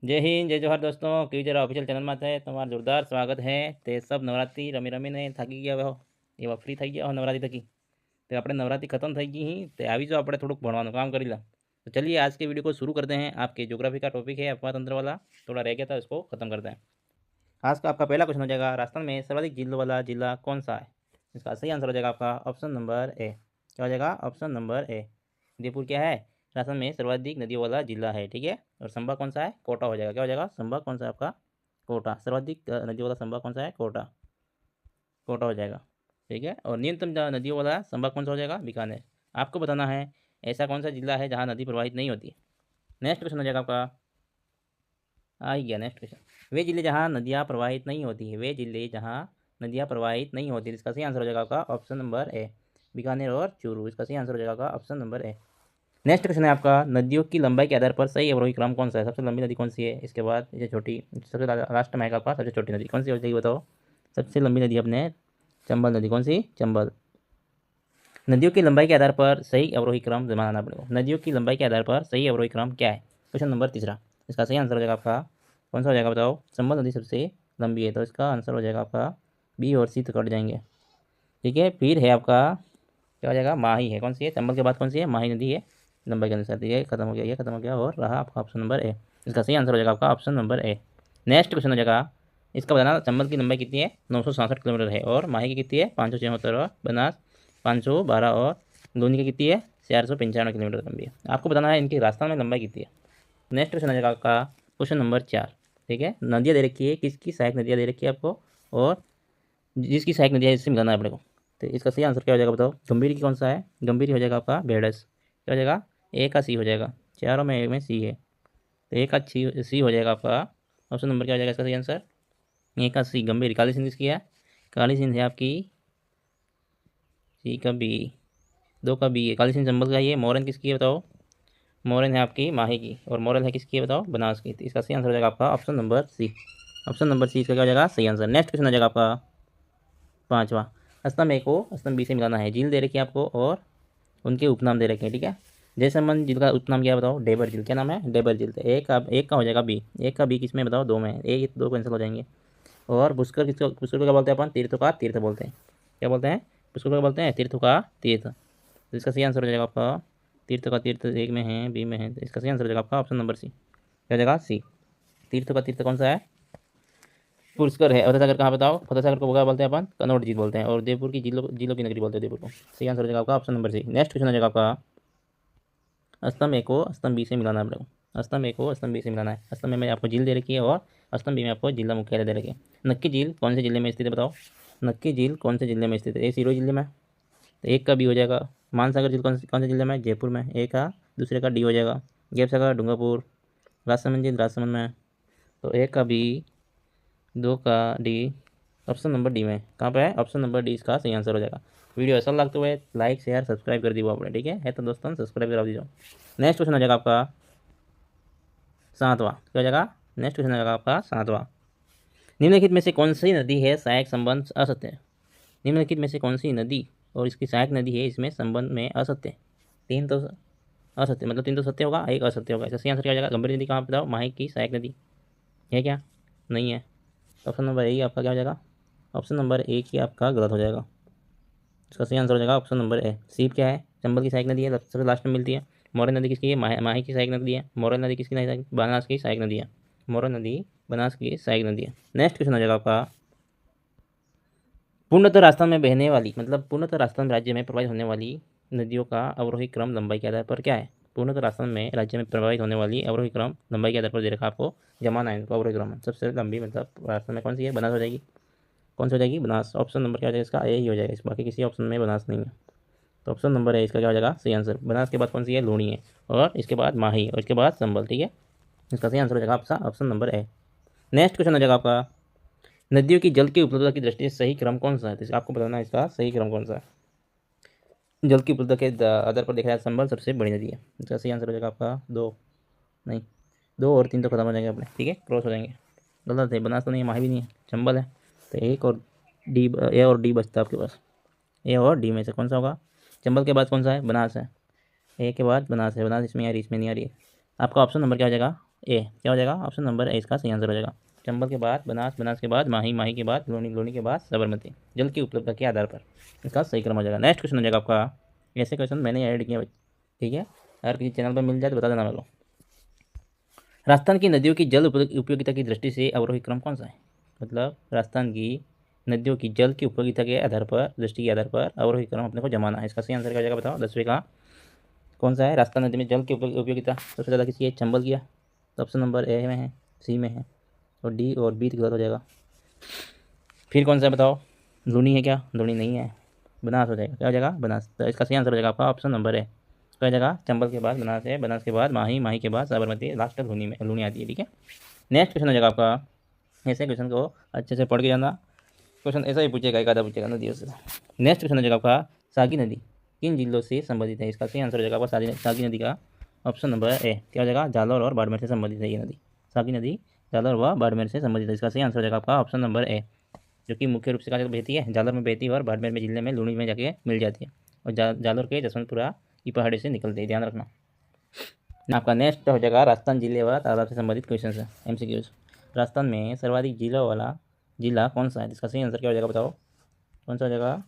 जय हिंद जय जोहार दोस्तों क्यूजर ऑफिशियल चैनल में थे तुम्हारा जोरदार स्वागत है। ते सब नवरात्रि रमी रमीने थाकी गया हो एवा फ्री थी गया हो नवरात्रि थकी तो अपने नवरात्रि खत्म थी गई ही तो આવી जाओ આપણે થોડુંક ભણવાનું કામ કરી ला। तो चलिए आज के वीडियो को शुरू करते हैं। आपके ज्योग्राफी का टॉपिक है अफवाह तंत्र वाला, थोड़ा रह गया था उसको खत्म करते हैं। आज का आपका पहला क्वेश्चन हो जाएगा, राजस्थान में सर्वाधिक जिलों वाला जिला कौन सा है? इसका सही आंसर हो जाएगा आपका ऑप्शन नंबर ए। क्या हो जाएगा? Option number A. जयपुर क्या है? राजस्थान में सर्वाधिक नदियों वाला जिला है, ठीक है। और संभाग कौन सा है? कोटा हो जाएगा। क्या हो जाएगा? संभाग कौन सा है आपका? कोटा। सर्वाधिक नदियों वाला संभाग कौन सा है? कोटा। कोटा हो जाएगा, ठीक है। और न्यूनतम नदियों वाला संभाग कौन सा हो जाएगा? बीकानेर। आपको बताना है ऐसा कौन सा जिला है जहाँ नदी प्रवाहित नहीं होती। नेक्स्ट क्वेश्चन हो जाएगा आपका, आ ही गया नेक्स्ट क्वेश्चन। वे जिले जहाँ नदियाँ प्रवाहित नहीं होती है, वे जिले जहाँ नदियाँ प्रवाहित नहीं होती, इसका सही आंसर हो जाएगा आपका ऑप्शन नंबर ए, बीकानेर और चूरू। इसका सही आंसर हो जाएगा आपका option number A. Next question है आपका, नदियों की लंबाई के आधार पर सही अवरोही क्रम कौन सा है? सबसे लंबी नदी कौन सी है? इसके बाद ये छोटी, सबसे लास्ट में आएगा आपका सबसे छोटी नदी कौन सी हो जाएगी बताओ? सबसे लंबी नदी अपने चंबल नदी। कौन सी? चंबल। नदियों की लंबाई के आधार पर सही अवरोही क्रम बनाना पड़ेगा। नदियों की लंबाई के आधार पर सही अवरोही क्रम क्या है? क्वेश्चन नंबर तीसरा। इसका सही आंसर हो जाएगा आपका कौन सा हो जाएगा बताओ? चंबल नदी सबसे लंबी है, तो इसका आंसर हो जाएगा आपका बी और सी तो कट जाएंगे, ठीक है। फिर है आपका क्या हो जाएगा? माही है। कौन सी है? चंबल के बाद कौन सी है? माही नदी है लंबाई के अनुसार। ये खत्म हो गया, ये खत्म हो गया और रहा आपका ऑप्शन नंबर ए। इसका सही आंसर हो जाएगा आपका option number A. Next question हो जाएगा, इसका बताना चंबल की लंबाई कितनी है? 967 किलोमीटर है। और माही की कितनी है? 576। और बनास 512। और लूनी की कितनी है? 495 किलोमीटर लंबी है। आपको बताना है इनकी राजस्थान में लंबाई कितनी है। नेक्स्ट क्वेश्चन हो जाएगा आपका क्वेश्चन नंबर 4, ठीक है। नदियाँ दे रखी है, किसकी सहायक नदियाँ दे रखी है आपको, और जिसकी सहायक नदियाँ इससे मिलाना है अपने को। तो इसका सही आंसर क्या हो जाएगा बताओ? गंभीर की कौन सा है? गंभीर हो जाएगा आपका बेड़स। क्या हो जाएगा? ए का सी हो जाएगा, चारों में एक में सी है, तो ए का सी हो जाएगा आपका ऑप्शन नंबर। क्या हो जाएगा इसका सही आंसर? ए का सी गंभीर। काली सिंध किसकी है? काली सिंध है आपकी सी का बी, 2 का बी है। काली सिंध चंबल का ही है। मोरन किसकी है बताओ? मोरन है आपकी माही की। और मोरल है किसकी है बताओ? बनास की। तो इसका सही आंसर हो जाएगा आपका option number C. Option number C इसका क्या हो जाएगा? सही आंसर। नेक्स्ट क्वेश्चन हो जाएगा आपका पाँचवा। स्तंभ ए को स्तंभ बी से मिलाना है। झील दे रखी है आपको और उनके उपनाम दे रखे हैं, ठीक है। जयसमंद झील का उपनाम क्या है बताओ? डेबर झील। क्या नाम है? डेबर झील। तो एक का हो जाएगा बी। एक का बी किस में बताओ? 2 में। एक 2 कैंसिल हो जाएंगे। और पुष्कर किसको? पुष्कर को क्या बोलते हैं अपन? तीर्थों का तीर्थ बोलते हैं। क्या बोलते हैं? पुष्कर को बोलते हैं तीर्थों का तीर्थ। तो इसका सही आंसर हो जाएगा आपका तीर्थ का तीर्थ एक में है, बी में है, तो इसका सही आंसर हो जाएगा आपका ऑप्शन नंबर सी। क्या हो जाएगा? सी। तीर्थ का तीर्थ कौन सा है? पुष्कर है। फतेह सागर कहाँ बताओ? फतेह सागर को क्या बोलते हैं अपन? कनौट झील बोलते हैं। और जयपुर की झीलों झीलों की नगरी बोलते हैं जयपुर को। सही आंसर हो जाएगा आपका option number C. Next question हो जाएगा आपका, स्तंभ ए को स्तंभ बी से मिलाना है आपको। स्तंभ ए को स्तंभ बी से मिलाना है। स्तंभ ए में आपको झील दे रखी है और स्तंभ बी में आपको जिला मुख्यालय दे रखी है। नक्की झील कौन से जिले में स्थित है बताओ? नक्की झील कौन से जिले में स्थित है? ए सिरोही जिले में। तो एक का बी हो जाएगा। मानसागर झील कौन से जिले में? जयपुर में। एक का दूसरे का डी हो जाएगा। गैप सागर डूंगरपुर। राजसमंद झील राजसमंद में। तो एक का बी, 2 का डी, ऑप्शन नंबर डी में। कहाँ पर है? ऑप्शन नंबर डी इसका सही आंसर हो जाएगा। वीडियो ऐसा लगता हुआ लाइक शेयर सब्सक्राइब कर दिया आपने, ठीक है तो दोस्तों सब्सक्राइब करा दीजिए। नेक्स्ट क्वेश्चन हो जाएगा आपका 7वां। क्या हो जाएगा? नेक्स्ट क्वेश्चन हो जाएगा आपका 7वां। निम्नलिखित में से कौन सी नदी है सहायक संबंध असत्य है? निम्नलिखित में से कौन सी नदी और इसकी सहायक नदी है इसमें संबंध में असत्य? 3 तो असत्य, मतलब 3 तो सत्य होगा, एक असत्य होगा। इसका सही आंसर क्या हो जाएगा? गंभीर नदी कहाँ बताओ? माही की सहायक नदी है क्या? नहीं है। ऑप्शन नंबर ए आपका क्या हो जाएगा? ऑप्शन नंबर ए की आपका गलत हो जाएगा। इसका सही आंसर हो जाएगा ऑप्शन नंबर ए। सीप क्या है? चंबल की सहायक नदी है, सबसे लास्ट में मिलती है। मोरन नदी किसकी है? माही की सहायक नदी है। मोरन नदी किसकी सहायक? बनास की सहायक नदी है। मोरन नदी बनास की सहायक नदी है। नेक्स्ट क्वेश्चन हो जाएगा आपका, पूर्णतः राजस्थान में बहने वाली, मतलब पूर्णतः राजस्थान राज्य में प्रवाहित होने वाली नदियों का अवरोही क्रम लंबाई के आधार पर क्या है? पूर्णतः राजस्थान में राज्य में प्रवाहित होने वाली अवरोही क्रम लंबाई के आधार पर दे रखा आपको। जमाना है इनको अवरोही क्रम। सबसे लंबी मतलब राजस्थान में कौन सी है? बनास हो जाएगी। कौन सी हो जाएगी? बनास। ऑप्शन नंबर क्या हो जाएगा इसका? ए ही हो जाएगा। इस बाकी किसी ऑप्शन में बनास नहीं है, तो ऑप्शन नंबर है इसका क्या हो जाएगा? सही आंसर। बनास के बाद कौन सी है? लूणी है। और इसके बाद माही और इसके बाद संबल, ठीक है। इसका सही आंसर हो जाएगा आपका ऑप्शन नंबर है। नेक्स्ट क्वेश्चन हो जाएगा आपका, नदियों की जल की उपलब्धता की दृष्टि से सही क्रम कौन सा है? तो आपको बताना है इसका सही क्रम कौन सा है। जल की उपलब्धता के आधार पर देखा जाए संबल सबसे बड़ी नदी है। इसका सही आंसर हो जाएगा आपका 2, नहीं 2 और 3 तो खत्म हो जाएंगे अपने, ठीक है, क्रॉस हो जाएंगे। गलत है, बनास तो नहीं है, माही भी नहीं है, चंबल है। तो एक और डी, ए और डी बचता है आपके पास। ए और डी में से कौन सा होगा? चंबल के बाद कौन सा है? बनास है। ए के बाद बनास है। बनास इसमें आ रही, इसमें नहीं आ रही है। आपका ऑप्शन नंबर क्या हो जाएगा? ए क्या हो जाएगा, ऑप्शन नंबर ए इसका सही आंसर हो जाएगा। चंबल के बाद बनास, बनास के बाद माही, माही के बाद लोनी, लोनी के बाद साबरमती, जल की उपलब्धता के आधार पर इसका सही क्रम हो जाएगा। नेक्स्ट क्वेश्चन हो जाएगा आपका, ऐसे क्वेश्चन मैंने ऐड किए, ठीक है, अगर किसी चैनल पर मिल जाए तो बता देना मेरे को। राजस्थान की नदियों की जल उपयोगिता की दृष्टि से अवरोही क्रम कौन सा है, मतलब राजस्थान की नदियों की जल की उपयोगिता के आधार पर, दृष्टि के आधार पर अवरोही क्रम अपने को जमाना है। इसका सही आंसर क्या हो जाएगा बताओ, 10वें का कौन सा है। राजस्थान नदी में जल की उपयोगिता सबसे ज़्यादा किसकी है, चंबल की है, तो ऑप्शन नंबर ए में है, सी में है, और डी और बी गलत हो जाएगा। फिर कौन सा है बताओ, लूनी है क्या, लूनी नहीं है, बनास हो जाएगा, क्या हो जाएगा, बनास। तो इसका सही आंसर हो जाएगा आपका ऑप्शन नंबर है, क्या हो जाएगा, चंबल के बाद बनास है, बनास के बाद माही, माही के बाद साबरमती, लास्ट लूनी में लूनी आती है, ठीक है। नेक्स्ट क्वेश्चन हो जाएगा आपका, ऐसे क्वेश्चन को अच्छे से पढ़ के जाना, क्वेश्चन ऐसा ही पूछेगा, एक आधा पूछेगा नदियों से। नेक्स्ट क्वेश्चन हो जाएगा आपका, सागी नदी किन जिलों से संबंधित है, इसका सही आंसर हो जाएगा आपका सागी नदी का ऑप्शन नंबर ए, क्या हो जाएगा, जालौर और बाड़मेर से संबंधित है ये नदी। सागी नदी जालौर व बाड़मेर से संबंधित है, इसका सही आंसर हो जाएगा आपका ऑप्शन नंबर ए, जो कि मुख्य रूप से कहाँ बहती है, जालौर में बहती है और बाड़मेर में जिले में लूनी में जाके मिल जाती है, और जालौर के जसवंतपुरा की पहाड़ी से निकलती है, ध्यान रखना। आपका नेक्स्ट हो जाएगा राजस्थान जिले व तालाब से संबंधित क्वेश्चन है, MCQs। राजस्थान में सर्वाधिक जिलों वाला जिला कौन सा है, इसका सही आंसर क्या हो जाएगा बताओ, कौन सा हो जाएगा,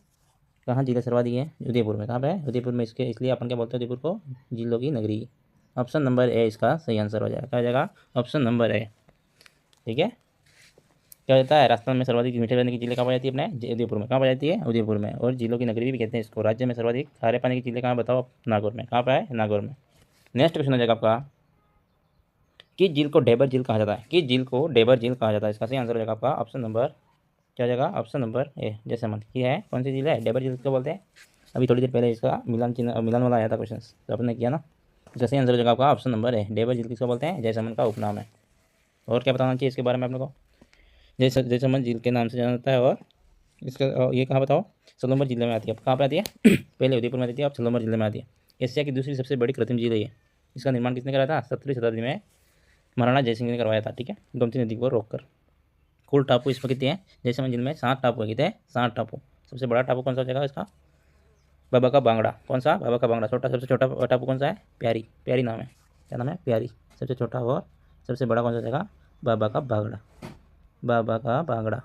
कहाँ जिले सर्वाधिक है, उदयपुर में, कहाँ पे है, उदयपुर में, इसके इसलिए अपन क्या बोलते हैं उदयपुर को, जिलों की नगरी। ऑप्शन नंबर ए इसका सही आंसर हो जाएगा, क्या हो जाएगा, ऑप्शन नंबर ए, ठीक है। क्या होता है, राजस्थान में सर्वाधिक मीठे पानी की जिले कहाँ पाई जाती है अपने, उदयपुर में, कहाँ पाई जाती है, उदयपुर में, और जिलों की नगरी भी कहते हैं इसको। राज्य में सर्वाधिक खारे पानी की जिले कहाँ बताओ, नागौर में, कहाँ पर है, नागौर में। नेक्स्ट क्वेश्चन हो जाएगा आपका, किस झील को डेबर झील कहा जाता है, किस झील को डेबर झील कहा जाता है, इसका सही आंसर हो जाएगा आपका ऑप्शन नंबर, क्या हो जाएगा, ऑप्शन नंबर ए, जैसलमेर की है, कौन सी झील है, डेबर झील को बोलते हैं। अभी थोड़ी देर पहले इसका मिलान वाला आया था क्वेश्चन, तो आपने किया ना, इसका सही आंसर हो जाएगा आपका ऑप्शन नंबर ए, डेबर झील किसको बोलते हैं, जैसलमेर का उपनाम है। और क्या बताना चाहिए इसके बारे में अपने को, जैसलमेर झील के नाम से जाना जाता है, और इसका ये कहाँ बताओ, सोलंबर जिले में आती है, कहाँ पर आती है पहले उदयपुर में आती थी, अब सोलंबर जिले में आती है। एशिया की दूसरी सबसे बड़ी कृत्रिम झील है ये, इसका निर्माण किसने कराया था, 17वीं शताब्दी में महाराणा जयसिंह ने करवाया था, ठीक है, गोमती नदी को रोककर। कुल टापू इसमें कितने हैं, जैसलमेर जिले में 7 टापू है, कितने हैं, 7 टापू। सबसे बड़ा टापू कौन सा हो जाएगा इसका, बाबा का बांगड़ा, कौन सा, बाबा का बांगड़ा। छोटा, सबसे छोटा टापू कौन सा है, प्यारी, प्यारी नाम है, क्या नाम है, प्यारी, सबसे छोटा। और सबसे बड़ा कौन सा हो जाएगा, बाबा का बांगड़ा, बाबा का बांगड़ा,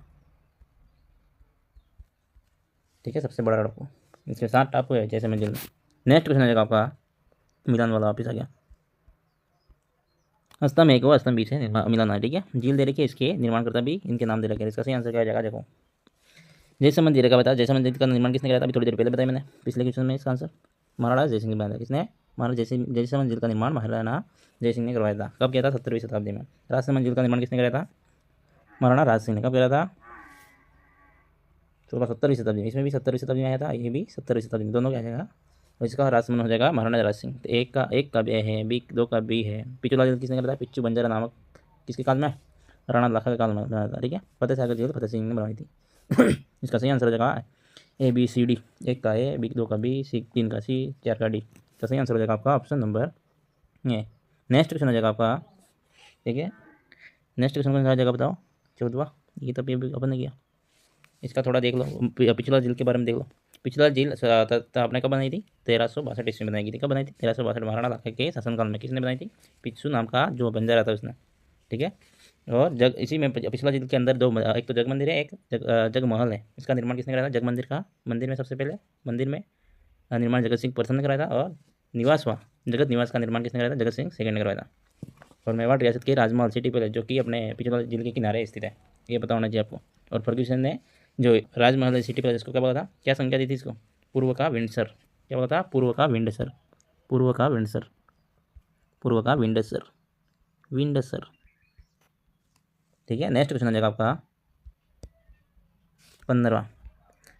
ठीक है, सबसे बड़ा टापू। इसके 7 टापू है जैसलमेर जिले में। नेक्स्ट क्वेश्चन आ जाएगा आपका, मिलान वाला वापिस आ गया, स्तंभ एक व स्तंभ 20 है मिलान है, ठीक है। झील दे रखी है, इसके निर्माणकर्ता भी इनके नाम दे रखे हैं, इसका सही आंसर क्या हो जाएगा, देखो जयसमंद जीरे का बता, जयसमंद जीरे का निर्माण किसने कराया था, अभी थोड़ी देर पहले बताया मैंने पिछले क्वेश्चन में। इसका आंसर महाराणा जयसिंह ने बनाया था, किसने, महाराणा जयसमंद झील का निर्माण महाराणा जयसिंह ने करवाया था, कब किया था, 17वीं शताब्दी में। राजसमंद झील का निर्माण किसने कराया था, महाराणा राज सिंह ने, कब कराया था, 17वीं शताब्दी में। इसमें भी 17वीं शताब्दी में आया था, ये भी 17वीं शताब्दी में, दोनों क्या जाएगा, और इसका राजसमंद हो जाएगा महाराणा राज सिंह। तो एक का बी है, बी 2 का बी है। पिछला झील किसने कराया था, पिच्चू बंजारा नामक, किसके काल में, राणा लाखा के काल में बनाया था, ठीक है। फतेह सागर झील फतेह सिंह ने बनवाई थी। इसका सही आंसर हो जाएगा ABCD, 1 का ए, बी 2 का बी, सी 3 का सी, 4 का डी। तो सही आंसर हो जाएगा आपका option number A. Next question हो जाएगा आपका, ठीक है, नेक्स्ट क्वेश्चन कौन सा आ जाएगा बताओ, 14वां। ये तो अपन ने किया, इसका थोड़ा देख लो, पिछला झील के बारे में देख लो। पिछला झील आपने कब बनाई थी, 1362 ईस्वी में बनाई थी, कब बनाई थी, 1362 महाराणा लाखा के शासनकाल में। किसने बनाई थी, पिच्चू नाम का जो बंजारा था उसने, ठीक है। और इसी में पिछला झील के अंदर 2, एक तो जग मंदिर है, एक जग महल है। इसका निर्माण किसने कराया था, जग मंदिर का, मंदिर में सबसे पहले मंदिर में निर्माण जगत सिंह प्रथम ने कराया था, और निवास हुआ जगत निवास का निर्माण किसने कराया था, जगत सिंह सेकंड ने करवाया था। और मेवाड़ रियासत के राजमहल सिटी पैलेस, जो कि अपने पिछला झील के किनारे स्थित है, ये पता होना चाहिए आपको। और फर्ग्यूसन ने जो राजमहल सिटी पैलेस को क्या बोला था, क्या संख्या दी थी इसको, पूर्व का विंडसर, क्या बोला था, पूर्व का विंडसर, पूर्व का विंडसर, पूर्व का विंडसर, विंडसर, ठीक है। नेक्स्ट क्वेश्चन आ जाएगा आपका 15वां।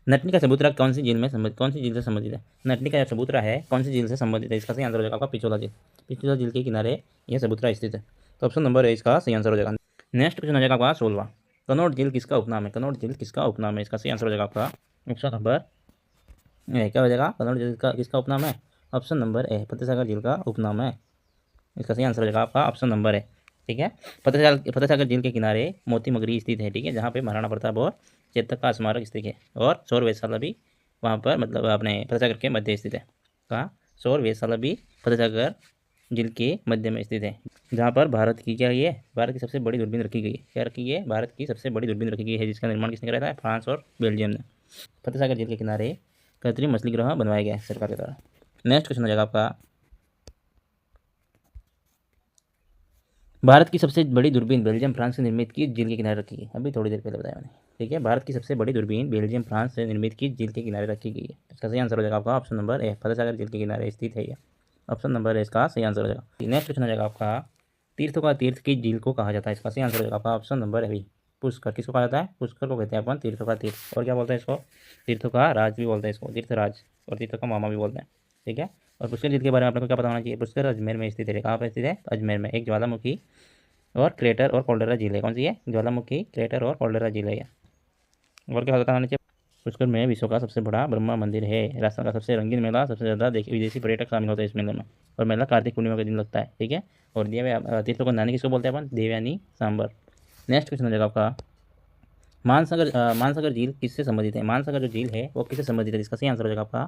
नटनी का चबूतरा कौन सी झील में संबंधित, कौन सी झील से संबंधित है, नटनी का चबूतरा है कौन सी झील से संबंधित है, इसका सही आंसर हो जाएगा आपका पिछोला झील, पिछोला झील के किनारे यह चबूतरा स्थित है। तो ऑप्शन नंबर ए इसका सही आंसर हो जाएगा। नेक्स्ट क्वेश्चन हो जाएगा आपका 16वां। कनौज झील किसका उपनाम है, कनौज झील किसका उपनाम है, इसका सही आंसर हो जाएगा आपका ऑप्शन नंबर ए, क्या हो जाएगा, कनौज झील का किसका उपनाम है, option number A, Fateh Sagar झील का उपनाम है। इसका सही आंसर हो जाएगा आपका ऑप्शन नंबर ए, ठीक है। फतेह सागर झील के किनारे मोती मगरी स्थित है, ठीक है, जहाँ पे महाराणा प्रताप और चेतक का स्मारक स्थित है, और सौर वेधशाला भी वहाँ पर, मतलब अपने फतेह सागर के मध्य स्थित है। कहाँ, सौर वेधशाला भी फतेह सागर झील के मध्य में स्थित है, जहाँ पर भारत की क्या ये भारत की सबसे बड़ी दूरबीन रखी गई है। क्या रखी है? भारत की सबसे बड़ी दूरबीन रखी गई है, जिसका निर्माण किसने कराया था? फ्रांस और बेल्जियम ने। फतेह सागर झील के किनारे कृत्रिम मछली गृह बनवाया गया है सरकार के द्वारा। नेक्स्ट क्वेश्चन हो जाएगा आपका, भारत की सबसे बड़ी दूरबीन बेल्जियम फ्रांस से निर्मित की झील के किनारे रखी गई। अभी थोड़ी देर पहले बताया मैंने, ठीक है। भारत की सबसे बड़ी दूरबीन बेल्जियम फ्रांस से निर्मित की झील के किनारे रखी गई है। इसका सही आंसर हो जाएगा आपका option number A, Fateh Sagar झील के किनारे स्थित है। यह ऑप्शन नंबर ए इसका सही आंसर हो जाएगा। नेक्स्ट क्वेश्चन हो जाएगा आपका, तीर्थों का तीर्थ की झील को कहा जाता है। इसका सही आंसर हो जाएगा आपका ऑप्शन नंबर ए, पुष्कर। किसको कहा जाता है? पुष्कर को कहते हैं अपन तीर्थों का तीर्थ। और क्या बोलते हैं इसको? तीर्थों का राज भी बोलते हैं इसको, तीर्थराज, और तीर्थों का मामा भी बोलते हैं, ठीक है। और पुष्कर झील के बारे में आपको क्या पता होना चाहिए? पुष्कर अजमेर में स्थित है। कहाँ पर स्थित है? अजमेर में। एक ज्वालामुखी और क्रेटर और कॉल्डेरा झील है। कौन सी है? ज्वालामुखी, क्रेटर और कॉल्डेरा झील है। और क्या बताना चाहिए? पुष्कर में विश्व का सबसे बड़ा ब्रह्मा मंदिर है। राजस्थान का सबसे रंगीन मेला, सबसे ज़्यादा विदेशी पर्यटक शामिल होते हैं इस मेले में, और मेला कार्तिक पूर्णिमा के दिन लगता है, ठीक है। और तीर्थों को नानी किसको बोलते हैं अपन? देवयानी सांबर। नेक्स्ट क्वेश्चन हो जाएगा आपका, मानसागर झील किससे संबंधित है? मानसागर जो झील है वो किससे संबंधित है? इसका सही आंसर हो जाएगा आपका,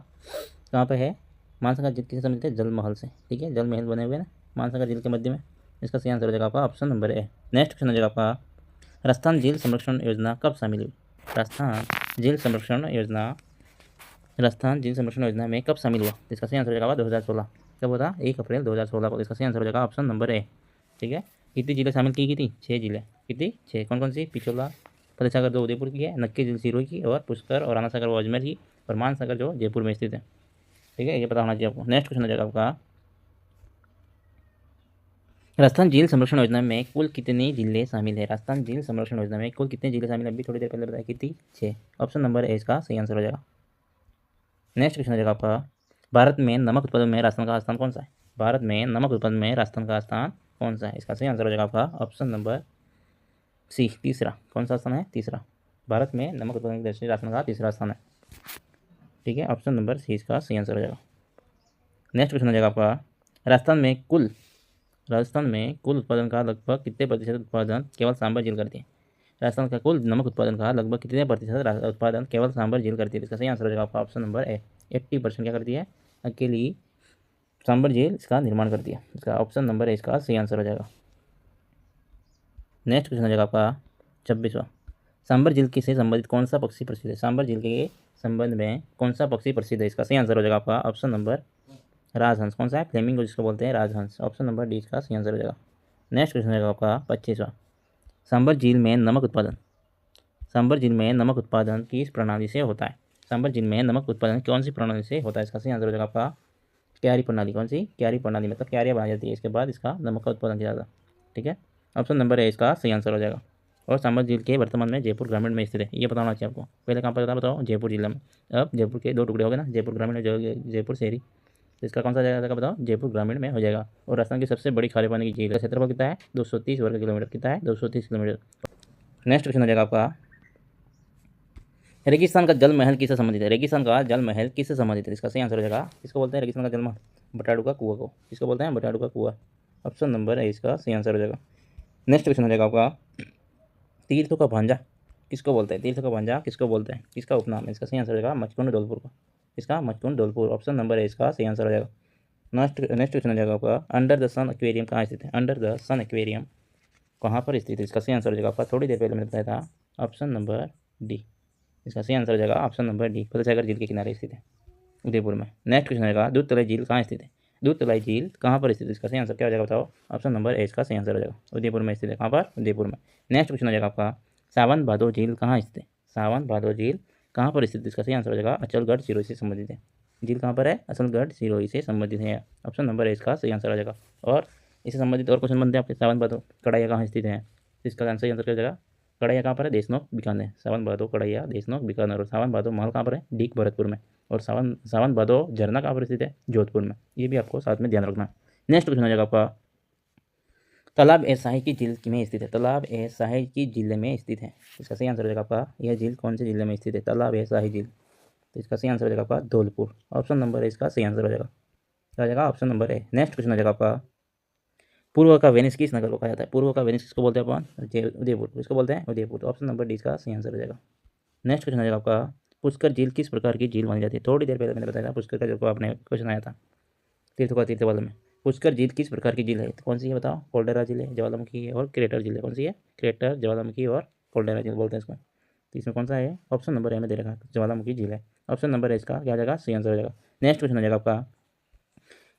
कहाँ पे है मानसागर झील? किससे संबंधित है? जल महल से, ठीक है। जल महल बने हुए ना मानसागर झील के मध्य में। इसका सही आंसर हो जाएगा आपका option number A. Next question हो जाएगा आपका, राजस्थान झील संरक्षण योजना कब शामिल हुई? राजस्थान झील संरक्षण योजना में कब शामिल हुआ? इसका सही आंसर हो जाएगा 2016। कब होता? 1 अप्रैल 2016 को। इसका सही आंसर हो जाएगा ऑप्शन नंबर ए, ठीक है। कितनी जिले शामिल की गई थी? 6 जिले। कितनी? 6। कौन कौन सी? पिछोला, फतेह सागर जो उदयपुर की है, नक्की झील सिरोही की, और पुष्कर और राणा सागर वो अजमेर की, और मानसागर जो जयपुर में स्थित है, ठीक है। ये पता होना चाहिए आपको। नेक्स्ट क्वेश्चन हो जाएगा आपका, राजस्थान झील संरक्षण योजना में कुल कितने जिले शामिल है? राजस्थान झील संरक्षण योजना में कुल कितने जिले शामिल है? अभी थोड़ी देर पहले बताया, कितनी? 6। ऑप्शन नंबर ए इसका सही आंसर हो जाएगा। नेक्स्ट क्वेश्चन हो जाएगा आपका, भारत में नमक उत्पादन में राजस्थान का स्थान कौन सा है? भारत में नमक उत्पादन में राजस्थान का स्थान कौन सा है? इसका सही आंसर हो जाएगा आपका ऑप्शन नंबर सी, तीसरा। कौन सा स्थान है? तीसरा। भारत में नमक उत्पादन की दृष्टि से राजस्थान का तीसरा स्थान है, ठीक है। ऑप्शन नंबर सी इसका सही आंसर हो जाएगा। नेक्स्ट क्वेश्चन हो जाएगा आपका, राजस्थान में कुल उत्पादन का लगभग कितने प्रतिशत उत्पादन केवल सांबर झील करती है? राजस्थान का कुल नमक उत्पादन का लगभग कितने प्रतिशत उत्पादन केवल सांबर झील करती है? इसका सही आंसर हो जाएगा आपका ऑप्शन नंबर ए, 80% क्या करती है? अकेली सांबर झील इसका निर्माण करती है। इसका ऑप्शन नंबर ए इसका सही आंसर हो जाएगा। नेक्स्ट क्वेश्चन हो जाएगा आपका 26वां, सांबर झील से संबंधित कौन सा पक्षी प्रसिद्ध है? सांबर झील के संबंध में कौन सा पक्षी प्रसिद्ध है? इसका सही आंसर हो जाएगा आपका ऑप्शन नंबर राजहंस। कौन सा है? फ्लेमिंगो, जिसको बोलते हैं राजहंस। ऑप्शन नंबर डी इसका सही आंसर हो जाएगा। नेक्स्ट क्वेश्चन हो जाएगा आपका 25वां, सांबर झील में नमक उत्पादन किस प्रणाली से होता है? सांबर झील में नमक उत्पादन कौन सी प्रणाली से होता है? इसका सही आंसर हो जाएगा आपका क्यारी प्रणाली। कौन सी? क्यारी प्रणाली, मतलब क्यारियाँ बनाई जाती है, इसके बाद इसका नमक का उत्पादन किया जाता है, ठीक है। ऑप्शन नंबर ए इसका सही आंसर हो जाएगा। और सांबर झील के वर्तमान में जयपुर ग्रामीण में स्थित है। ये पता होना चाहिए आपको। पहले कहाँ पर था बताओ? जयपुर जिला में। अब जयपुर के 2 टुकड़े हो गए ना, जयपुर ग्रामीण और जयपुर शहरी। तो इसका कौन सा जाएगा बताओ? जयपुर ग्रामीण में हो जाएगा। और राजस्थान की सबसे बड़ी खारे पानी की झील का क्षेत्रफल कितना है? 230 वर्ग किलोमीटर। कितना है? 230 किलोमीटर। नेक्स्ट क्वेश्चन हो जाएगा आपका, रेगिस्तान का जल महल किससे संबंधित है? रेगिस्तान का जल महल किससे संबंधित है? इसका सही आंसर हो जाएगा, किसको बोलते हैं रेगिस्तान का जल महल? बटाडू का कुआं को। किसको बोलते हैं? बटाडू का कुआं। ऑप्शन नंबर है इसका सही आंसर हो जाएगा। नेक्स्ट क्वेश्चन हो जाएगा आपका, तीर्थों का भांजा किसको बोलते हैं? तीर्थों का भांजा किसको बोलते हैं? किसका उपनाम है? इसका सही आंसर हो जाएगा मचकुंड धौलपुर को। इसका मचकुंड धौलपुर। ऑप्शन नंबर है इसका सही आंसर हो जाएगा। नेक्स्ट क्वेश्चन हो जाएगा आपका, अंडर द सन एक्वेरियम कहाँ स्थित है? अंडर द सन एक्वेरियम कहाँ पर स्थित है? इसका सही आंसर हो जाएगा आपका, थोड़ी देर पहले मैंने बताया था, ऑप्शन नंबर डी। इसका सही आंसर हो जाएगा option number D, Fateh Sagar झील के किनारे स्थित है, उदयपुर में। नेक्स्ट क्वेश्चन आएगा, दूध तलाई झील कहाँ स्थित है? दूध तलाई झील कहाँ पर स्थित है? इसका सही आंसर क्या हो जाएगा बताओ? ऑप्शन नंबर ए इसका सही आंसर हो जाएगा, उदयपुर में स्थित है। कहाँ पर? उदयपुर में। नेक्स्ट क्वेश्चन हो जाएगा आपका, सावन भादो झील कहाँ स्थित है? सावन भादो झील कहाँ पर स्थित है? इसका सही आंसर हो जाएगा अचलगढ़ सिरोही से संबंधित है। झील कहाँ पर है? अचलगढ़ सिरोही से संबंधित है। ऑप्शन नंबर ए इसका सही आंसर हो जाएगा। और इससे संबंधित और क्वेश्चन बनते हैं आपके, सावन भादो कड़ाइया कहाँ स्थित है? इसका सही आंसर क्या हो जाएगा? कड़ाइया कहाँ पर है? देशनोक बीकानेर। सावन भादो कड़ाइया देशनोक बीकानेर। और सावन भादो महल कहाँ पर है? डीक भरतपुर में। और सावन भादो झरना कहाँ पर स्थित है? जोधपुर में। ये भी आपको साथ में ध्यान रखना है। नेक्स्ट क्वेश्चन हो जाएगा आपका, तालाब ए शाही की झील में स्थित है? तालाब ए शाही की झील में स्थित है। इसका सही आंसर हो जाएगा आपका, यह झील कौन से जिले में स्थित है? तालाब ए शाही झील। तो इसका सही आंसर हो जाएगा आपका धौलपुर। ऑप्शन नंबर ए इसका सही आंसर हो जाएगा, क्या हो जाएगा? Option number A. Next question हो जाएगा आपका, पूर्व का वेनिस किस नगर को कहा जाता है? पूर्व का वेनिस किसको बोलते हैं अपन? उदयपुर। किसको बोलते हैं? उदयपुर। तो ऑप्शन नंबर डी इसका सही आंसर हो जाएगा। नेक्स्ट क्वेश्चन हो जाएगा आपका, पुष्कर झील किस प्रकार की झील मानी जाती है? थोड़ी देर पहले मैंने बताया था पुष्कर का, जो आपने क्वेश्चन आया था तीर्थों का तीर्थ वाले में। पुष्कर झील किस प्रकार की झील है? तो कौन सी है बताओ? कोल्डेरा झील है, ज्वालामुखी है और क्रेटर झील है। कौन सी है? क्रेटर, ज्वालामुखी और कोल्डेरा झील बोलते हैं इसको। तो इसमें कौन सा है? ऑप्शन नंबर ए में दे रखा है, ज्वालामुखी झील है। ऑप्शन नंबर है इसका क्या हो जाएगा? सही आंसर हो जाएगा। नेक्स्ट क्वेश्चन हो जाएगा आपका,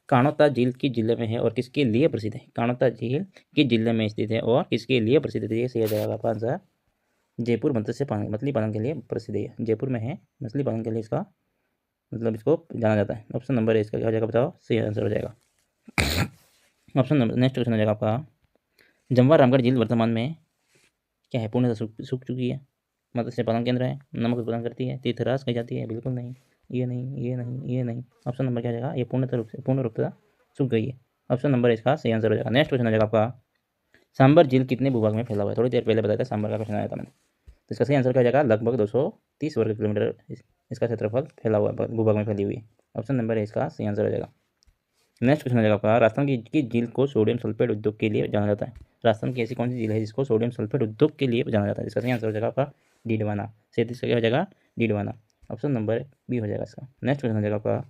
कानोता झील किस जिले में है और किसके लिए प्रसिद्ध है? कानोता झील किस जिले में स्थित है और किसके लिए प्रसिद्ध है? ये सही हो जाएगा आपका आंसर। जयपुर मत्स्य पालन, मछली पालन के लिए प्रसिद्ध है। जयपुर में है, मछली पालन के लिए इसका मतलब इसको जाना जाता है। ऑप्शन नंबर है इसका क्या हो जाएगा बताओ? सही आंसर हो जाएगा। ऑप्शन नंबर नेक्स्ट क्वेश्चन हो जाएगा आपका, जमवा रामगढ़ झील वर्तमान में क्या है? पूर्णतः सूख चुकी है, मत्स्य पालन केंद्र है, नमक उत्पादन करती है, तीर्थराज कही जाती है? बिल्कुल नहीं, ये नहीं, ये नहीं, ये नहीं। ऑप्शन नंबर क्या हो जाएगा? ये पूर्ण रूप से सूख गई है। ऑप्शन नंबर इसका सही आंसर हो जाएगा। नेक्स्ट क्वेश्चन हो जाएगा आपका, सांबर झील कितने भूभाग में फैला हुआ है? थोड़ी देर पहले बताया था, सांबर का क्वेश्चन आया था मैंने। तो इसका सही आंसर क्या हो जाएगा? लगभग 230 वर्ग किलोमीटर इसका क्षेत्रफल फैला हुआ है, भूभाग में फैली हुई है। ऑप्शन नंबर है इसका सही आंसर हो जाएगा। नेक्स्ट क्वेश्चन हो जाएगा आपका, राजस्थान की झील को सोडियम सल्फेट उद्योग के लिए जाना जाता है? राजस्थान की ऐसी कौन सी झील है जिसको सोडियम सल्फेट उद्योग के लिए जाना जाता है? इसका सही आंसर हो जाएगा आपका डीडवाना। 37 का क्या हो जाएगा? डीडवाना। ऑप्शन नंबर बी हो जाएगा इसका। नेक्स्ट क्वेश्चन हो जाएगा आपका,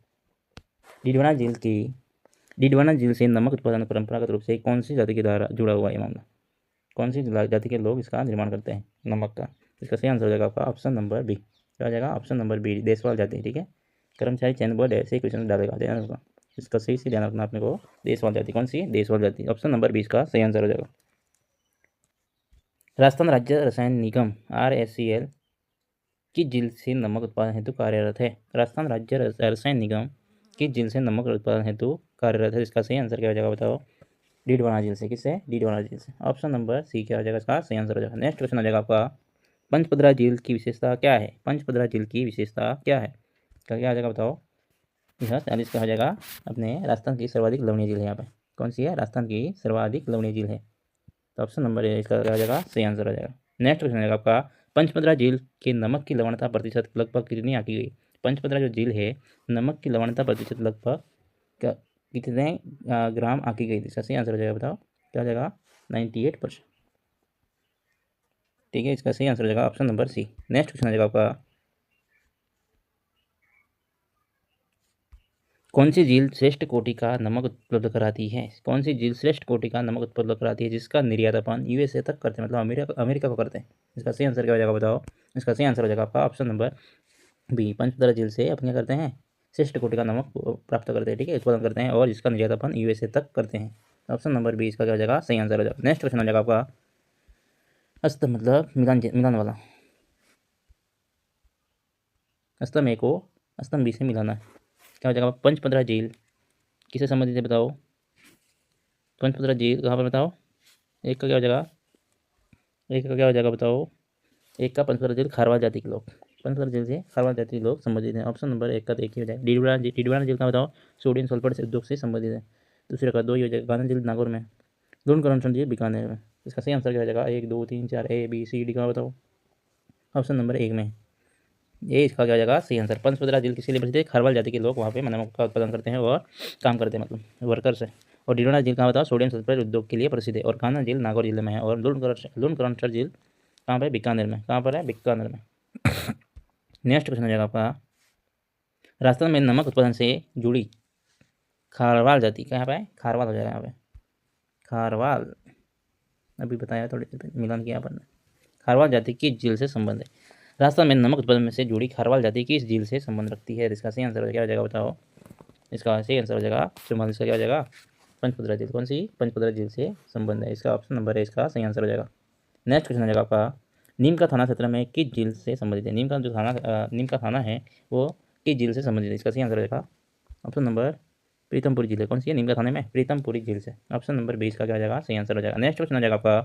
डीडवाना झील से नमक उत्पादन परंपरागत रूप से कौन सी जाति के द्वारा जुड़ा हुआ है मामला? कौन सी जाति के लोग इसका निर्माण करते हैं नमक का? इसका सही आंसर हो जाएगा आपका ऑप्शन नंबर बी। क्या हो जाएगा? ऑप्शन नंबर बी, देशवाल जाति। ठीक है, कर्मचारी चयन बोर्ड ऐसे ही क्वेश्चन डालेगा, ध्यान रखना। इसका सही से ध्यान रखना अपने को। देशवाल जाति कौन सी? देशवाल जाति। ऑप्शन नंबर 20 का सही आंसर हो जाएगा। राजस्थान राज्य रसायन निगम RSCL किस झील से नमक उत्पादन हेतु कार्यरत है? राजस्थान राज्य रसायन निगम किस झील से नमक उत्पादन हेतु कार्यरत है? इसका सही आंसर क्या हो जाएगा बताओ? डीडवाना झील से। किससे? डीडवाना झील से। ऑप्शन नंबर सी क्या हो जाएगा इसका सही आंसर हो जाएगा। नेक्स्ट क्वेश्चन हो जाएगा आपका, पंचपदरा झील की विशेषता क्या है? पंचपदरा झील की विशेषता क्या है? क्या क्या हो जाएगा बताओ? यह 40 का हो जाएगा अपने राजस्थान की सर्वाधिक लवणीय झील है। यहाँ पे कौन सी है? राजस्थान की सर्वाधिक लवणीय झील है। तो ऑप्शन नंबर इसका क्या हो जाएगा? सही आंसर हो जाएगा। नेक्स्ट क्वेश्चन हो जाएगा आपका, पंचपदरा झील के नमक की लवणता प्रतिशत लगभग कितनी आकी गई? पंचपदरा जो झील है, नमक की लवणता प्रतिशत लगभग कितने ग्राम आकी गई? इसका सही आंसर हो जाएगा बताओ? क्या हो जाएगा? 98%। ठीक है, इसका सही आंसर हो जाएगा option number C. Next question हो जाएगा आपका, कौन सी झील श्रेष्ठ कोटि का नमक उपलब्ध कराती है? कौन सी झील श्रेष्ठ कोटि का नमक उपलब्ध कराती है जिसका निर्यात अपन USA तक करते हैं, मतलब अमेरिका को करते हैं? इसका सही आंसर क्या हो जाएगा बताओ? इसका सही आंसर हो जाएगा आपका ऑप्शन नंबर बी, पंचपदरा झील से अपन क्या करते हैं? श्रेष्ठ कोटि का नमक प्राप्त करते हैं। ठीक है, उत्पादन करते हैं और जिसका निर्यात अपन USA तक करते हैं। ऑप्शन नंबर बी इसका क्या हो जाएगा? सही आंसर हो जाएगा। नेक्स्ट क्वेश्चन हो जाएगा आपका, अस्तम मतलब मिलान वाला, अस्तम ए को अस्तम बी से मिलाना है। क्या हो जाएगा? पंचपदरा झील किससे संबंधित है बताओ? पंचपदरा झील कहाँ पर बताओ? एक का क्या हो जाएगा? एक का क्या हो जाएगा बताओ? एक का पंचपदरा झील खारवाल जाति के लोग, पंचपदरा झील से खारवाल जाति के लोग संबंधित हैं। ऑप्शन नंबर एक का तो एक ही हो जाएगा। डीडवाना झील का बताओ? सोडियम सल्फेट से उद्योग से संबंधित है। दूसरे का 2 ही हो जाएगा। कान्हा झील नागौर में, लूणकरण झील बीकानेर में। इसका सही आंसर क्या हो जाएगा? 1 2 3 4 ABCD का बताओ? ऑप्शन नंबर एक में ये इसका क्या हो जाएगा? सही आंसर। पंचपदरा झील किसी लिए प्रसिद्ध है? खारवाल जाति के लोग वहाँ पे नमक का उत्पादन करते हैं और काम करते हैं, मतलब वर्कर्स है। और डीडवाना झील कहाँ बताओ? सोडियम सल्फेट उद्योग के लिए प्रसिद्ध है। और कान्हा झील नागौर जिले में है। और लूणकरण झील कहाँ पर? बीकानेर में। कहाँ पर है? बीकानेर में। नेक्स्ट क्वेश्चन हो जाएगा आपका, राजस्थान में नमक उत्पादन से जुड़ी खारवाल जाति कहाँ पे है? खारवाल हो जाएगा यहाँ पे, खारवाल। अभी बताया थोड़ी देर पहले, मिलान किया अपन ने। खारवाल जाति किस झील से संबंध है? राजस्थान में नमक उत्पादन में से जुड़ी खारवाल जाति किस झील से संबंध रखती है? इसका सही आंसर क्या हो जाएगा बताओ? इसका सही आंसर हो जाएगा 44 का क्या हो जाएगा? पंचपदरा झील। कौन सी? पंचपदरा झील से संबंध है। इसका ऑप्शन नंबर है इसका सही आंसर हो जाएगा। नेक्स्ट क्वेश्चन हो जाएगा आपका, नीम का थाना क्षेत्र में किस झील से संबंधित है? नीम का थाना है वो किस झील से संबंधित है? इसका सही आंसर हो जाएगा ऑप्शन नंबर प्रीतमपुरी झील है। कौन सी है? नीम का थाने में प्रीतमपुरी झील से। ऑप्शन नंबर 20 का क्या हो जाएगा? सही आंसर हो जाएगा। नेक्स्ट क्वेश्चन हो जाएगा आपका,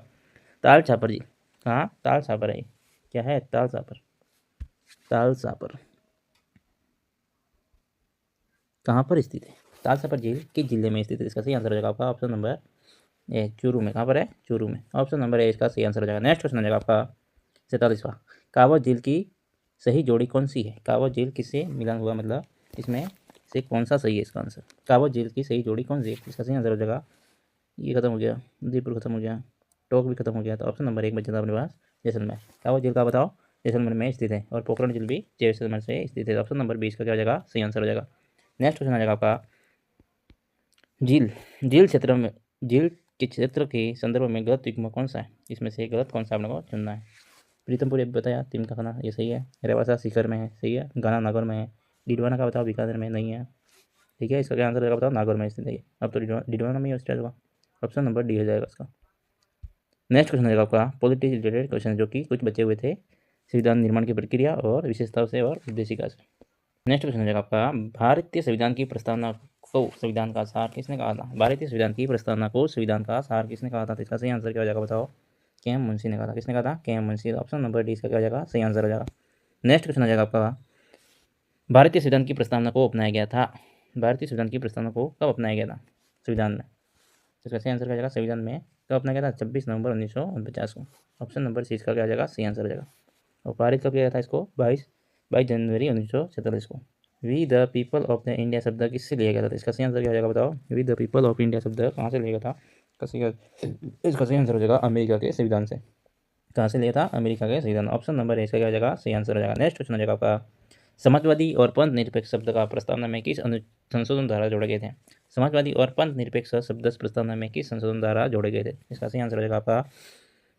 ताल छापर झील कहाँ? ताल छापर है, क्या है? ताल छापर। ताल छापर कहाँ पर स्थित है? ताल छापर झील किस जिले में स्थित है? इसका सही आंसर हो जाएगा आपका ऑप्शन नंबर ए, चूरू में। कहाँ पर है? चूरू में। ऑप्शन नंबर ए इसका सही आंसर हो जाएगा। नेक्स्ट क्वेश्चन हो जाएगा आपका 47वां, कावड़ झील की सही जोड़ी कौन सी है? कावड़ झील किससे मिलन हुआ, मतलब इसमें से कौन सा सही है इसका आंसर? कावड़ झील की सही जोड़ी कौन सी है? इसका सही आंसर हो जाएगा, ये खत्म हो गया, उदयपुर खत्म हो गया, टोंक भी खत्म हो गया, तो ऑप्शन नंबर एक बचा था अपने पास जैसलमेर। कावड़ झील का बताओ? जैसलमेर में स्थित है। और पोखरण झील भी जैसलमेर से स्थित है। ऑप्शन नंबर 20 का क्या हो जाएगा? सही आंसर हो जाएगा। नेक्स्ट क्वेश्चन आ जाएगा आपका, झील झील क्षेत्र में झील के क्षेत्र के संदर्भ में गलत युग्म कौन सा है? इसमें से गलत कौन सा आपने को चुनना है? प्रीतमपुर बताया, टीम का खाना ये सही है। रेवासा सीकर में है, सही है। गाना नागौर में है। डिडवाना का बताओ बीकानेर में नहीं है, ठीक है। इसका क्या आंसर रहेगा बताओ? नागौर में स्थित है। अब तो डिडवाना में ही होगा। ऑप्शन नंबर डी हो जाएगा इसका। नेक्स्ट क्वेश्चन रहेगा आपका पॉलिटिक्स रिलेटेड क्वेश्चन, जो कि कुछ बचे हुए थे संविधान निर्माण की प्रक्रिया और विशेषताओं से और उद्देशिका से। नेक्स्ट क्वेश्चन रहेगा आपका भारतीय संविधान की प्रस्तावना को संविधान का सार किसने कहा था? भारतीय संविधान की प्रस्तावना को संविधान का सार किसने कहा था? तो इसका सही आंसर क्या हो जाएगा बताओ? के एम मुंशी ने कहा था। किसने कहा था? K M Munshi. Option number D इसका क्या हो जाएगा? सही आंसर हो जाएगा। नेक्स्ट क्वेश्चन आ जाएगा आपका भारतीय संविधान की प्रस्तावना को अपनाया गया था। भारतीय संविधान की प्रस्तावना को कब अपनाया गया था संविधान में? तो इसका सही आंसर क्या हो जाएगा? संविधान में कब अपनाया गया था? 26 नवंबर 1949 को। ऑप्शन नंबर सी इसका क्या हो जाएगा? सही आंसर हो जाएगा। और पारित कब किया गया था इसको? 22 जनवरी 1947 को। We the people of the India शब्द किससे लिया गया था? इसका सही आंसर क्या हो जाएगा बताओ? We the people of India शब्द कहाँ से लिया गया था? इसका सही आंसर हो जाएगा अमेरिका के संविधान से। कहाँ से लिया था? अमेरिका के संविधान। ऑप्शन नंबर ए इसका क्या हो जाएगा? सही आंसर हो जाएगा। नेक्स्ट क्वेश्चन हो जाएगा आपका समाजवादी और पंथ निरपेक्ष शब्द का प्रस्तावना में किस संशोधन द्वारा जोड़े गए थे? समाजवादी और पंथ निरपेक्ष शब्द प्रस्तावना में किस संशोधन द्वारा जोड़े गए थे? इसका सही आंसर हो जाएगा आपका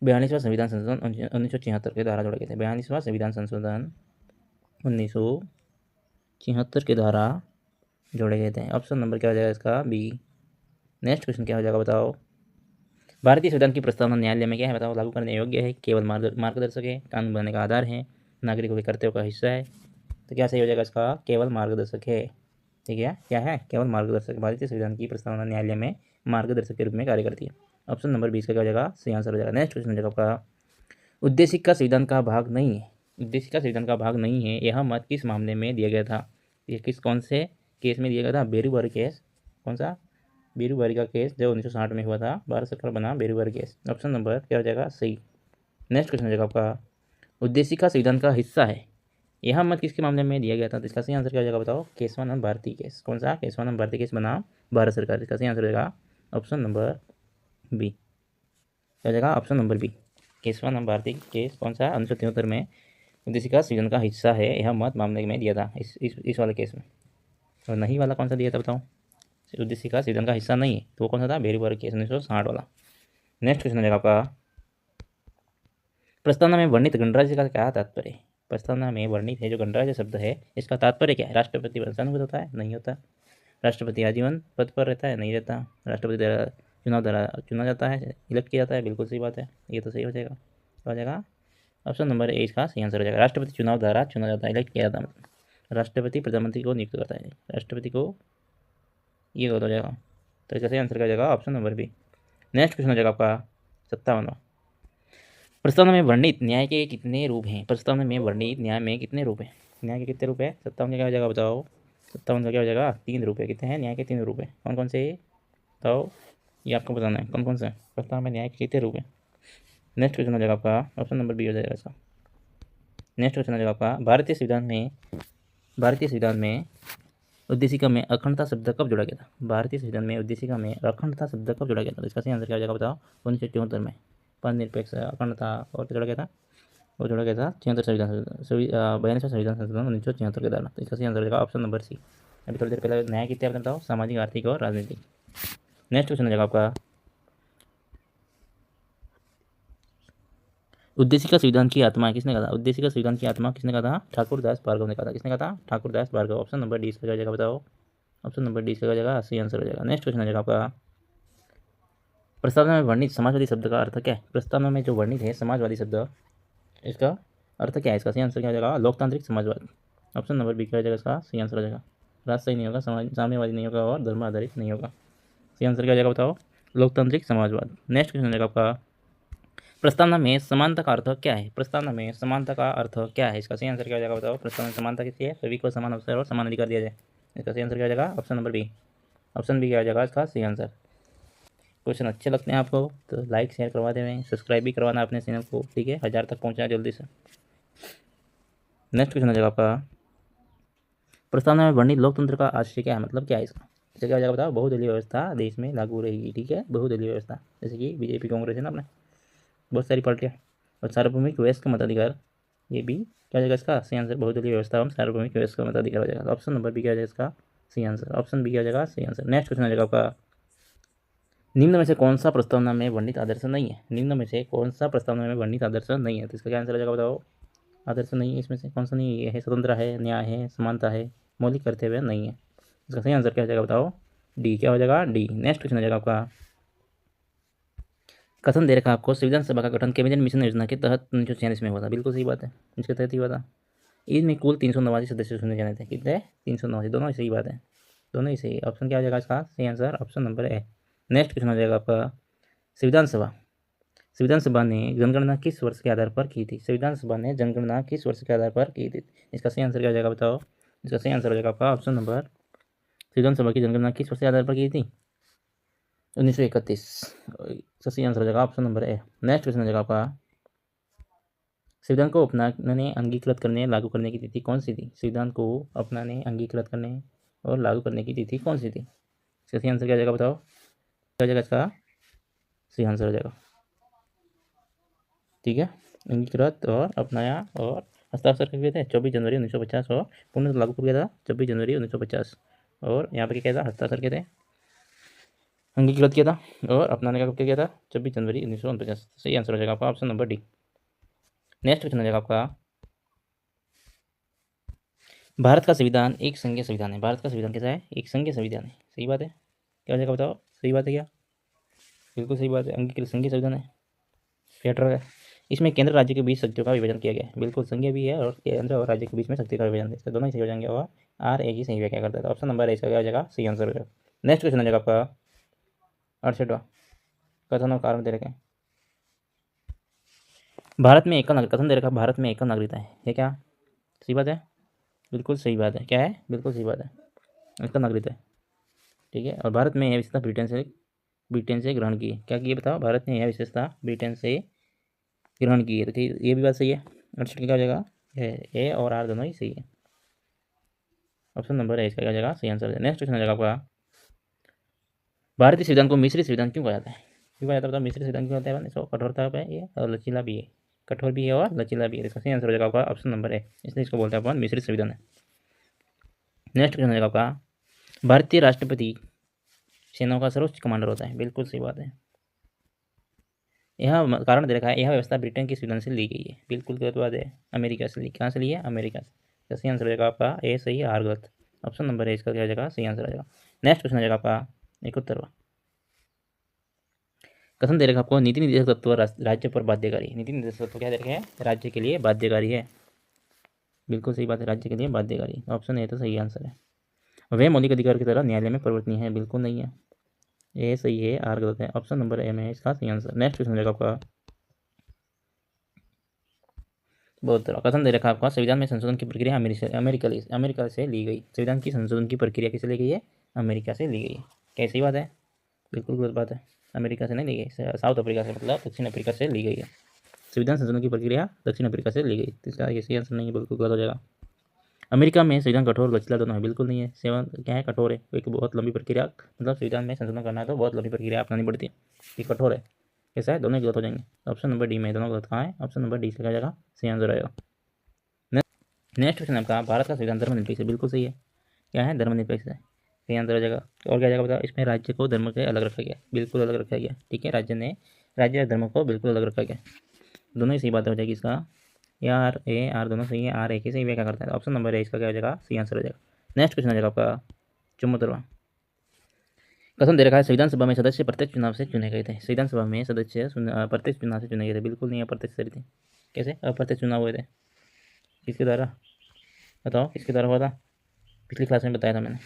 42वां संविधान संशोधन 1976 के द्वारा जोड़े गए थे। 42वां संविधान संशोधन 1976 के द्वारा जोड़े गए थे। ऑप्शन नंबर क्या हो जाएगा इसका? बी। नेक्स्ट क्वेश्चन क्या हो जाएगा बताओ? भारतीय संविधान की प्रस्तावना न्यायालय में क्या है बताओ? लागू करने योग्य है, केवल मार्गदर्शक है, कानून बनने का आधार है, नागरिकों के कर्तव्यों का हिस्सा है। तो क्या सही हो जाएगा इसका? केवल मार्गदर्शक है, ठीक है। क्या है? केवल मार्गदर्शक। भारतीय संविधान की प्रस्तावना न्यायालय में मार्गदर्शक के रूप में कार्य करती है। ऑप्शन नंबर 20 का क्या हो जाएगा? सही आंसर हो जाएगा। नेक्स्ट क्वेश्चन हो जाएगा आपका उद्देशिका संविधान का भाग नहीं है। उद्देशिका संविधान का भाग नहीं है, यह मत किस मामले में दिया गया था? ये कौन से केस में दिया गया था? बेरूबारी केस। कौन सा? बेरूबारी का केस जो 1960 में हुआ था, भारत सरकार बना बेरूबारी केस। ऑप्शन नंबर क्या हो जाएगा? सही। नेक्स्ट क्वेश्चन हो जाएगा आपका उद्देशिका संविधान का हिस्सा है, यह मत किसके मामले में दिया गया था? तो इसका सही आंसर क्या हो जाएगा बताओ? केशवानंद भारती केस। कौन सा? केशवानंद भारती केस बना भारत सरकार। इसका सही आंसर हो जाएगा ऑप्शन नंबर बी। क्या हो जाएगा? Option number B. Kesavananda Bharati case कौन सा? 1973 में उद्देशिका संविधान का हिस्सा है, यह मत मामले में दिया था इस वाले केस में। और नहीं वाला कौन सा दिया था बताओ? उद्देशिका संविधान का हिस्सा नहीं है तो वो कौन सा था? बेरूबारी केस 1960 वाला। नेक्स्ट क्वेश्चन हो जाएगा आपका प्रस्तावना में वर्णित गणराज्य का क्या तात्पर्य है? प्रस्तावना में वर्णित है जो गणराज्य शब्द है, इसका तात्पर्य क्या है? राष्ट्रपति वंशानुगत होता है? नहीं होता। राष्ट्रपति आजीवन पद पर रहता है? नहीं रहता। राष्ट्रपति द्वारा चुना जाता है, इलेक्ट किया जाता है? बिल्कुल सही बात है, ये तो सही हो जाएगा। हो जाएगा ऑप्शन नंबर ए इसका सही आंसर हो जाएगा। राष्ट्रपति चुनाव द्वारा चुना जाता है, इलेक्ट किया जाता है। राष्ट्रपति प्रधानमंत्री को नियुक्त करता है, राष्ट्रपति को, ये हो जाएगा। तो इसका सही आंसर क्या हो जाएगा? Option number B. Next question हो जाएगा आपका 57वां प्रस्तावना में वर्णित न्याय के कितने रूप हैं? प्रस्तावना में वर्णित न्याय में कितने रूप हैं? न्याय के कितने रूप है? 57 का क्या हो जाएगा बताओ? 57 का क्या हो जाएगा? 3 रूप है। कितने हैं? न्याय के 3 रूप है। कौन कौन से बताओ? ये आपको बताना है कौन कौन से प्रस्तावना में न्याय के कितने रूप है। नेक्स्ट क्वेश्चन हो जाएगा आपका ऑप्शन नंबर बी हो जाएगा इसका। नेक्स्ट क्वेश्चन हो जाएगा आपका भारतीय संविधान में उद्देशिका में अखंडता शब्द कब जोड़ा गया था? भारतीय संविधान में उद्देशिका में अखंडता शब्द कब जोड़ा गया था? तो इसका सही आंसर क्या हो जाएगा बताओ? 1974 में पंथ निरपेक्ष अखंडता और क्या जोड़ा गया था? वो जोड़ा गया था 42वां संविधान संशोधन 1976 के द्वारा। तो इसका सही आंसर हो जाएगा ऑप्शन नंबर सी। अभी थोड़ी देर पहले न्याय कितने आपने बताओ? सामाजिक, आर्थिक और राजनीतिक। नेक्स्ट क्वेश्चन हो जाएगा आपका उद्देशिका संविधान की आत्मा किसने कहा था? उद्देशिका संविधान की आत्मा किसने कहा था? ठाकुरदास भार्गव ने कहा था। किसने कहा था? Thakurdas Bhargava. Option number D इसका क्या हो जाएगा बताओ? ऑप्शन नंबर डी इसका हो जाएगा सही आंसर हो जाएगा। नेक्स्ट क्वेश्चन हो जाएगा आपका प्रस्तावना में वर्णित समाजवादी शब्द का अर्थ क्या है? प्रस्तावना में जो वर्णित है समाजवादी शब्द, इसका अर्थ क्या है? इसका सही आंसर क्या हो जाएगा? लोकतांत्रिक समाजवाद। ऑप्शन नंबर बी क्या हो जाएगा? इसका सही आंसर हो जाएगा। राजशाही नहीं होगा, साम्यवादी नहीं होगा और धर्म आधारित नहीं होगा। सही आंसर क्या हो जाएगा बताओ? लोकतांत्रिक समाजवाद। नेक्स्ट क्वेश्चन हो जाएगा आपका प्रस्तावना में समानता का अर्थ क्या है? प्रस्तावना में समानता का अर्थ क्या है? इसका सही आंसर क्या हो जाएगा बताओ? प्रस्तावना में समानता किसकी है? सभी को समान अवसर और समान अधिकार दिया जाए। इसका सही आंसर क्या हो जाएगा? Option number B. Option B क्या हो जाएगा इसका सही आंसर। क्वेश्चन अच्छे लगते हैं आपको तो लाइक शेयर करवा दें, सब्सक्राइब भी करवाना अपने चैनल को, ठीक है। 1000 तक पहुँचाए जल्दी से। नेक्स्ट क्वेश्चन हो जाएगा आपका प्रस्तावना में वर्णित लोकतंत्र का आशय क्या है? मतलब क्या है इसका? इसका क्या हो जाएगा बताओ? बहुदलीय व्यवस्था देश में लागू रहेगी, ठीक है। बहुदलीय व्यवस्था जैसे कि बीजेपी कांग्रेस है ना अपने, बहुत सारी पार्टियाँ। और सार्वभौमिक वयस्क मताधिकार, ये भी क्या हो जाएगा इसका सही आंसर? बहुदलीय व्यवस्था एवं सार्वभौमिक वयस्क मताधिकार हो जाएगा। ऑप्शन नंबर बी क्या हो जाएगा इसका सही आंसर? ऑप्शन बी क्या हो जाएगा सही आंसर। नेक्स्ट क्वेश्चन हो जाएगा आपका निम्न में से कौन सा प्रस्तावना में वर्णित आदर्श नहीं है? निम्न में से कौन सा प्रस्तावना में वर्णित आदर्श नहीं है? तो इसका क्या आंसर आ जाएगा बताओ? आदर्श नहीं है, इसमें से कौन सा नहीं है? ये है स्वतंत्र है, न्याय है, समानता है, मौलिक कर्तव्य नहीं है। इसका सही आंसर क्या हो जाएगा बताओ? डी। क्या हो जाएगा? डी। नेक्स्ट क्वेश्चन हो जाएगा आपका, कथन दे रखा आपको संविधान सभा का गठन कैबिनेट मिशन योजना के तहत 1946 में हुआ था। बिल्कुल सही बात है, इसके तहत ही हुआ था। इसमें कुल 389 सदस्य चुने जाने थे। कितने? 389। दोनों ही सही बात है, दोनों ही सही। ऑप्शन क्या हो जाएगा इसका सही answer? Option number A. Next question हो जाएगा आपका, संविधान सभा ने जनगणना किस वर्ष के आधार पर की थी? संविधान सभा ने जनगणना किस वर्ष के आधार पर की थी? इसका सही आंसर क्या हो जाएगा बताओ? इसका सही आंसर हो जाएगा आपका ऑप्शन नंबर, संविधान सभा की जनगणना किस वर्ष के आधार पर की थी? 1931। सही आंसर हो जाएगा option number A. Next question हो जाएगा आपका, संविधान को अपनाने, अंगीकृत करने, लागू करने की तिथि कौन सी थी? संविधान को अपनाने, अंगीकृत करने और लागू करने की तिथि कौन सी थी? इसका सही आंसर क्या हो जाएगा बताओ? क्या हो जाएगा इसका सही आंसर हो जाएगा? ठीक है, अंगीकृत और अपनाया और हस्ताक्षर कर दिए थे 24 जनवरी 1950 और पूर्ण लागू किया था 26 जनवरी 1950। और यहाँ पर क्या था? हस्ताक्षर किए थे, अंगीकृत किया था और अपनाने का कब किया था? 26 जनवरी 1949। सही आंसर हो जाएगा आपका option number D. Next question हो जाएगा आपका, भारत का संविधान एक संघीय संविधान है। भारत का संविधान कैसा है? एक संघीय संविधान है। सही बात है, क्या हो जाएगा बताओ? सही बात है क्या? बिल्कुल सही बात है, अंगीकृत संघीय संविधान है, फेडरल है। इसमें केंद्र राज्य के बीच शक्तियों का विभाजन किया गया है। बिल्कुल संघीय भी है और केंद्र और राज्य के बीच में शक्ति का विभाजन है, इससे दोनों ही सही हो जाएंगे। और आर ए की सही व्याख्या करता है। तो ऑप्शन नंबर ए इसका क्या हो जाएगा? सही आंसर हो जाएगा। नेक्स्ट क्वेश्चन हो जाएगा आपका 68वां, कथन और कारण दे रखे हैं। भारत में एकल कथन दे रखा, भारत में एकल नागरिकता है, ये क्या सही बात है? बिल्कुल सही बात है। क्या है? बिल्कुल सही बात है, एकल नागरिकता है। ठीक है, और भारत में यह विशेषता ब्रिटेन से ग्रहण की है। क्या की है बताओ? भारत ने यह विशेषता ब्रिटेन से ग्रहण की है। तो ये भी बात सही है। 68 क्या हो जाएगा? ए और आर दोनों ही सही है। ऑप्शन नंबर है इसका क्या हो जाएगा? सही आंसर है। नेक्स्ट क्वेश्चन हो जाएगा आपका, भारतीय संविधान को मिश्रित संविधान क्यों कहा जाता है? क्यों कहा जाता है बताओ? मिश्रित संविधान क्यों होता है? सो कठोरता पे ये और लचीला भी है, कठोर भी है और लचीला भी है। इसका सही आंसर हो जाएगा आपका ऑप्शन नंबर है, इसलिए इसको बोलते हैं अपन मिश्रित संविधान है। नेक्स्ट क्वेश्चन हो जाएगा आपका, भारतीय राष्ट्रपति सेनाओं का सर्वोच्च कमांडर होता है। बिल्कुल सही बात है। यह कारण दे रखा है, यह व्यवस्था ब्रिटेन के संविधान से ली गई है। बिल्कुल गलत बात है, अमेरिका से ली। कहाँ से ली है? अमेरिका से। सही आंसर हो जाएगा आपका ए सही है, आर गलत। ऑप्शन नंबर है इसका क्या हो जाएगा? सही आंसर आ जाएगा। नेक्स्ट क्वेश्चन हो जाएगा आपका 71वां, कथन दे रखा आपको, नीति निर्देशक तत्व राज्य पर बाध्यकारी। नीति निर्देशक तत्व क्या दे रखे हैं? राज्य के लिए बाध्यकारी है। बिल्कुल सही बात है, राज्य के लिए बाध्यकारी। ऑप्शन ए तो सही आंसर है। वह मौलिक अधिकार की तरह न्यायालय में परिवर्तनीय है। बिल्कुल नहीं है, ए सही है, आर गलत है। ऑप्शन नंबर ए में इसका सही आंसर। नेक्स्ट क्वेश्चन हो जाएगा आपका, बहुत तरह कथन दे रखा आपका, संविधान में संशोधन की प्रक्रिया अमेरिका से ली गई। संविधान की संशोधन की प्रक्रिया किसे ली गई है? अमेरिका से ली गई है। क्या सही बात है? बिल्कुल गलत बात है, अमेरिका से नहीं ली गई, साउथ अफ्रीका से, मतलब दक्षिण अफ्रीका से ली गई है। संविधान संशोधन की प्रक्रिया दक्षिण अफ्रीका से ली गई, तो इसका ये सही आंसर नहीं है, बिल्कुल गलत हो जाएगा। अमेरिका में संविधान कठोर लचीला दोनों है। बिल्कुल नहीं है, सेवन क्या है? कठोर है, एक बहुत लंबी प्रक्रिया, मतलब संविधान में संशोधन करना है तो बहुत लंबी प्रक्रिया अपनानी पड़ती है। ये कठोर है, कैसा है? दोनों गलत हो जाएंगे। ऑप्शन नंबर डी में दोनों गलत कहाँ है? ऑप्शन नंबर डी से क्या जाएगा? सही आंसर आएगा। नेक्स्ट क्वेश्चन आपका, भारत का संविधान धर्मनिरपेक्ष है। बिल्कुल सही है, क्या है? धर्मनिरपेक्ष है, सही आंसर हो जाएगा। और क्या जाएगा बताओ? इसमें राज्य को धर्म के अलग रखा गया, बिल्कुल अलग रखा गया। ठीक है, राज्य और धर्म को बिल्कुल अलग रखा गया। दोनों ही सही बात हो जाएगी। इसका आर ए आर दोनों सही है, आर ए की सही व्याख्या करता है। ऑप्शन नंबर ए इसका क्या हो जाएगा? सही आंसर हो जाएगा। नेक्स्ट क्वेश्चन हो जाएगा आपका 74वां, कथन दे रखा है, संविधान सभा में सदस्य प्रत्यक्ष चुनाव से चुने गए थे। संविधान सभा में सदस्य प्रत्यक्ष चुनाव से चुने गए थे। बिल्कुल नहीं, अप्रत्यक्ष थे। कैसे अप्रत्यक्ष चुनाव हुए थे? किसके द्वारा बताओ? किसके द्वारा हुआ था? पिछली क्लास में बताया था मैंने।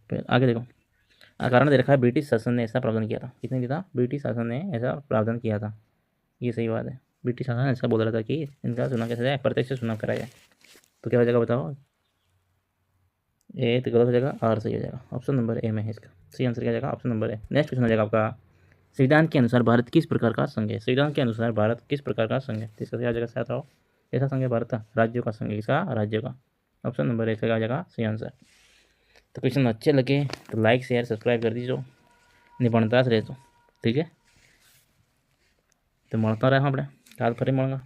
फिर आगे देखो, कारण दे रखा है, ब्रिटिश शासन ने ऐसा प्रावधान किया था। किसने दिया था? ब्रिटिश शासन ने ऐसा प्रावधान किया था। ये सही बात है, ब्रिटिश शासन ऐसा बोल रहा था कि इनका चुनाव कैसे जाए? प्रत्यक्ष चुनाव कराया जाए। तो क्या हो जाएगा बताओ? ए तो गलत हो जाएगा, आर सही हो जाएगा। ऑप्शन नंबर ए में है इसका सही आंसर। क्या जाएगा? Option number A. Next question हो जाएगा आपका, संविधान के अनुसार भारत किस प्रकार का संघ है? संविधान के अनुसार भारत किस प्रकार का संघ है? तो इसका क्या जाएगा? साथ आओ, कैसा संघ है भारत का? राज्यों का संघ है। इसका राज्य का। ऑप्शन नंबर ए इसका क्या जाएगा? सही आंसर। तो क्वेश्चन अच्छे लगे तो लाइक शेयर सब्सक्राइब कर दीजिए, निपुणता से रहे तो ठीक है। तो મળતા રહે આપણે, કાલ ફરી મળવા।